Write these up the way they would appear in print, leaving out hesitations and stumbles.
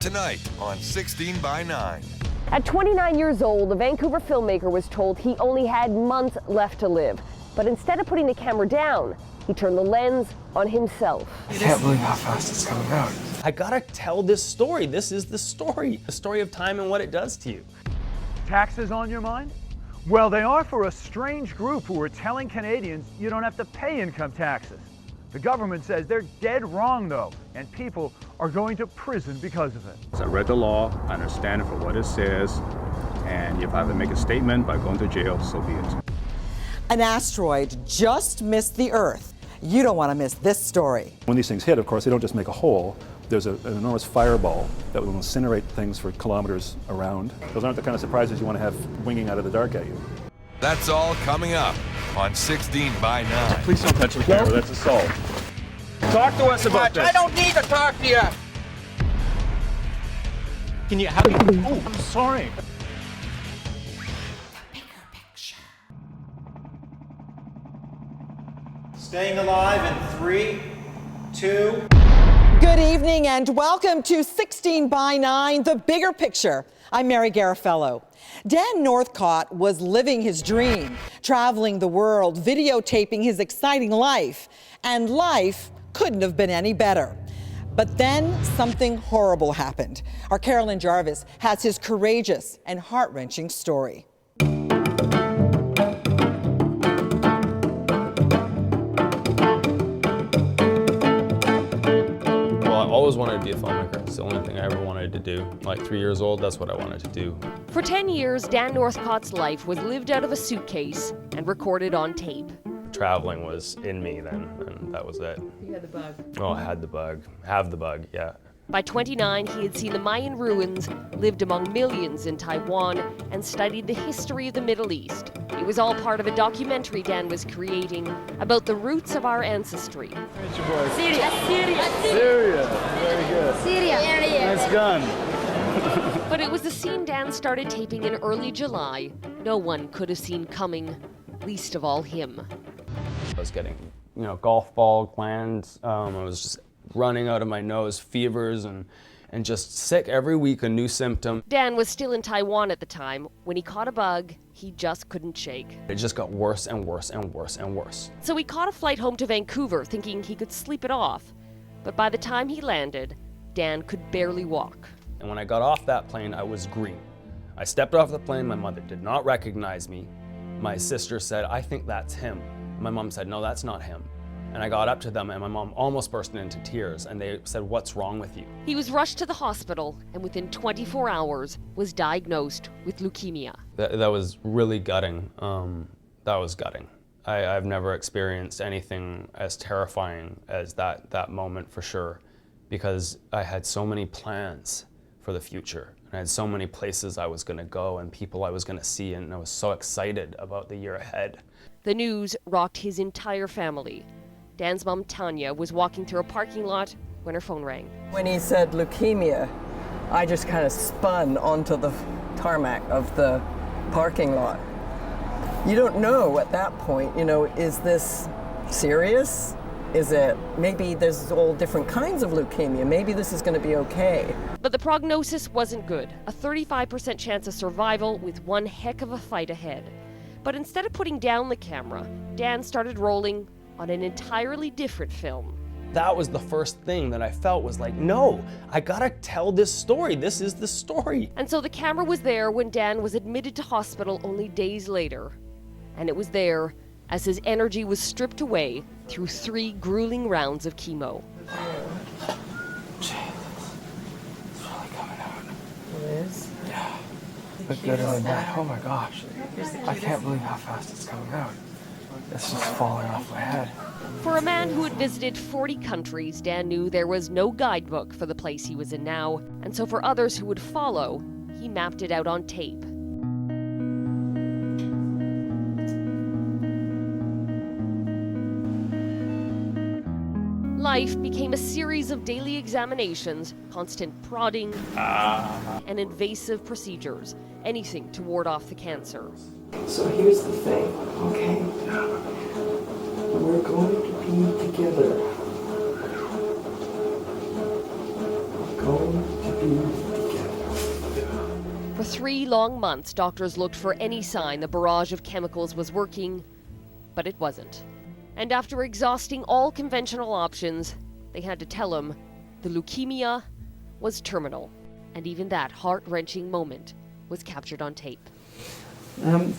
tonight on 16 by 9. At 29 years old, the Vancouver filmmaker was told he only had months left to live. But instead of putting the camera down, he turned the lens on himself. I can't believe how fast it's coming out. I gotta tell this story. This is the story of time and what it does to you. Taxes on your mind? Well, they are for a strange group who are telling Canadians you don't have to pay income taxes. The government says they're dead wrong, though, and people are going to prison because of it. I read the law, I understand it for what it says, and if I have to make a statement by going to jail, so be it. An asteroid just missed the Earth. You don't want to miss this story. When these things hit, of course, they don't just make a hole. There's an enormous fireball that will incinerate things for kilometers around. Those aren't the kind of surprises you want to have winging out of the dark at you. That's all coming up on 16 by 9. Please don't touch the camera, that's assault. Talk to us about this. I don't need to talk to you. Can you have Oh, I'm sorry. Staying alive in 3, 2. Good evening and welcome to 16 by 9, The Bigger Picture. I'm Mary Garofalo. Dan Northcott was living his dream, traveling the world, videotaping his exciting life. And life couldn't have been any better. But then something horrible happened. Our Carolyn Jarvis has his courageous and heart-wrenching story. I always wanted to be a filmmaker. It's the only thing I ever wanted to do. Like 3 years old, that's what I wanted to do. For 10 years, Dan Northcott's life was lived out of a suitcase and recorded on tape. Traveling was in me then, and that was it. You had the bug. Oh, I had the bug. Have the bug, yeah. By 29, he had seen the Mayan ruins, lived among millions in Taiwan, and studied the history of the Middle East. It was all part of a documentary Dan was creating about the roots of our ancestry. Where's your boy? Syria. Syria. Very good. Syria. Nice gun. But it was the scene Dan started taping in early July. No one could have seen coming, least of all him. I was getting, golf ball glands. I was just running out of my nose, fevers, and just sick every week, a new symptom. Dan was still in Taiwan at the time. When he caught a bug, he just couldn't shake. It just got worse and worse and worse and worse. So he caught a flight home to Vancouver, thinking he could sleep it off. But by the time he landed, Dan could barely walk. And when I got off that plane, I was green. I stepped off the plane, my mother did not recognize me. My sister said, "I think that's him." My mom said, "No, that's not him." And I got up to them and my mom almost burst into tears and they said, "What's wrong with you?" He was rushed to the hospital and within 24 hours was diagnosed with leukemia. That was really gutting. That was gutting. I've never experienced anything as terrifying as that moment for sure, because I had so many plans for the future. I had so many places I was gonna go and people I was gonna see, and I was so excited about the year ahead. The news rocked his entire family. Dan's mom, Tanya, was walking through a parking lot when her phone rang. When he said leukemia, I just kind of spun onto the tarmac of the parking lot. You don't know at that point, is this serious? Is it, maybe there's all different kinds of leukemia. Maybe this is going to be okay. But the prognosis wasn't good. A 35% chance of survival with one heck of a fight ahead. But instead of putting down the camera, Dan started rolling on an entirely different film. That was the first thing that I felt was like, no, I gotta tell this story. This is the story. And so the camera was there when Dan was admitted to hospital only days later. And it was there as his energy was stripped away through 3 grueling rounds of chemo. It's really coming out. It is? Yeah. But good than that. Oh my gosh. I can't believe how fast it's coming out. It's just falling off my head. For a man who had visited 40 countries, Dan knew there was no guidebook for the place he was in now. And so for others who would follow, he mapped it out on tape. Life became a series of daily examinations, constant prodding, and invasive procedures, anything to ward off the cancer. So here's the thing, okay? We're going to be together. We're going to be 3 long months, doctors looked for any sign the barrage of chemicals was working, but it wasn't. And after exhausting all conventional options, they had to tell him the leukemia was terminal. And even that heart-wrenching moment was captured on tape.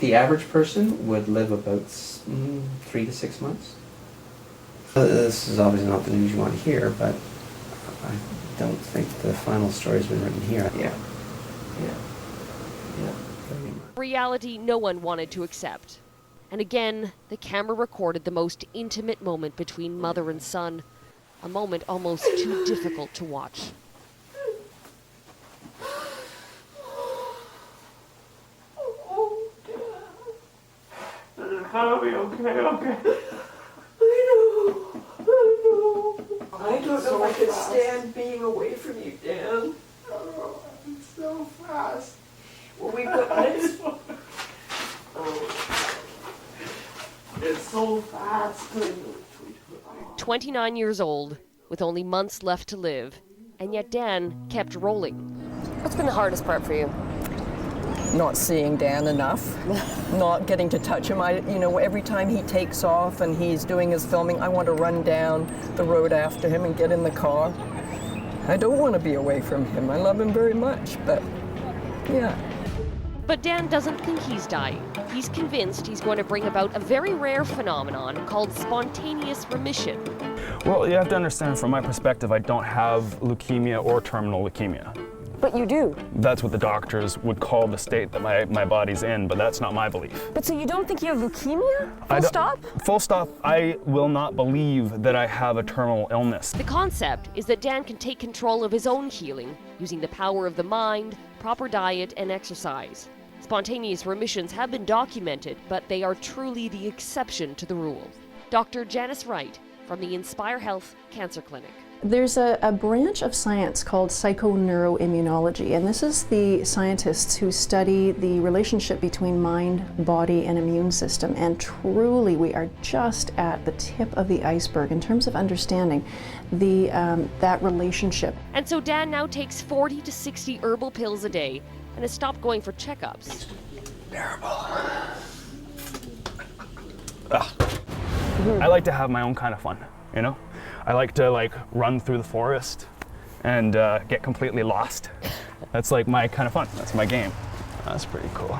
The average person would live about 3 to 6 months. This is obviously not the news you want to hear, but I don't think the final story has been written here. Yeah. Reality no one wanted to accept. And again, the camera recorded the most intimate moment between mother and son, a moment almost too difficult to watch. I'll be okay. I don't know if I could stand being away from you, Dan. Oh, it's so fast. Well, we've got this. It's so fast. 29 years old, with only months left to live, and yet Dan kept rolling. What's been the hardest part for you? Not seeing Dan enough, not getting to touch him. Every time he takes off and he's doing his filming, I want to run down the road after him and get in the car. I don't want to be away from him. I love him very much, but yeah. But Dan doesn't think he's dying. He's convinced he's going to bring about a very rare phenomenon called spontaneous remission. Well, you have to understand, from my perspective, I don't have leukemia or terminal leukemia. But you do. That's what the doctors would call the state that my body's in, but that's not my belief. But so you don't think you have leukemia? Full stop? Full stop. I will not believe that I have a terminal illness. The concept is that Dan can take control of his own healing using the power of the mind, proper diet, and exercise. Spontaneous remissions have been documented, but they are truly the exception to the rule. Dr. Janice Wright from the Inspire Health Cancer Clinic. There's a branch of science called psychoneuroimmunology, and this is the scientists who study the relationship between mind, body, and immune system. And truly, we are just at the tip of the iceberg in terms of understanding that relationship. And so Dan now takes 40 to 60 herbal pills a day and has stopped going for checkups. Terrible. I like to have my own kind of fun, you know? I like to run through the forest and get completely lost. That's like my kind of fun. That's my game. That's pretty cool.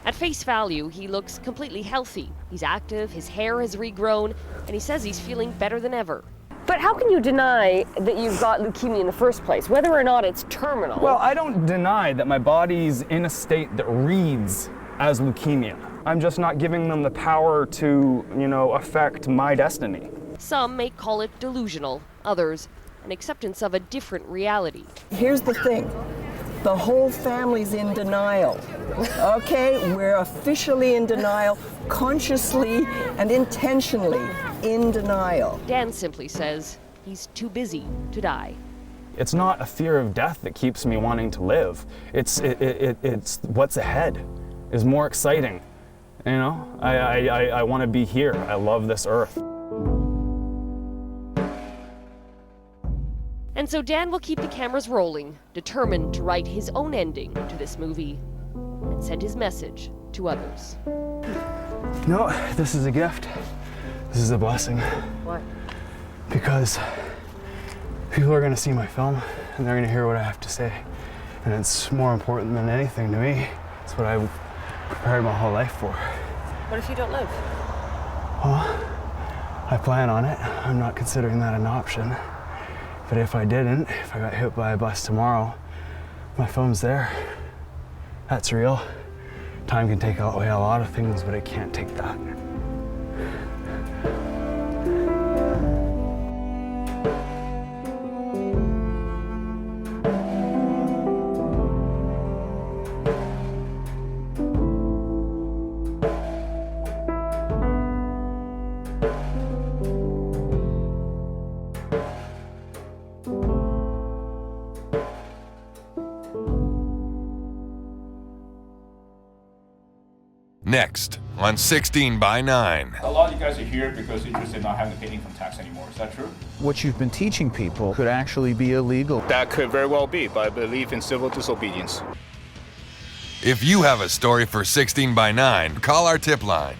At face value, he looks completely healthy. He's active, his hair has regrown, and he says he's feeling better than ever. But how can you deny that you've got leukemia in the first place, whether or not it's terminal? Well, I don't deny that my body's in a state that reads as leukemia. I'm just not giving them the power to, affect my destiny. Some may call it delusional, others an acceptance of a different reality. Here's the thing. The whole family's in denial. Okay, we're officially in denial, consciously and intentionally in denial. Dan simply says he's too busy to die. It's not a fear of death that keeps me wanting to live. It's what's ahead is more exciting. I want to be here. I love this earth. And so Dan will keep the cameras rolling, determined to write his own ending to this movie and send his message to others. No, this is a gift. This is a blessing. Why? Because people are going to see my film and they're going to hear what I have to say. And it's more important than anything to me. It's what I prepared my whole life for. What if you don't live? Well, I plan on it. I'm not considering that an option. But if I didn't, if I got hit by a bus tomorrow, my film's there. That's real. Time can take away a lot of things, but it can't take that. Next on 16 by 9. A lot of you guys are here because you're interested in not having to pay an income tax anymore. Is that true? What you've been teaching people could actually be illegal. That could very well be, but I believe in civil disobedience. If you have a story for 16 by 9, call our tip line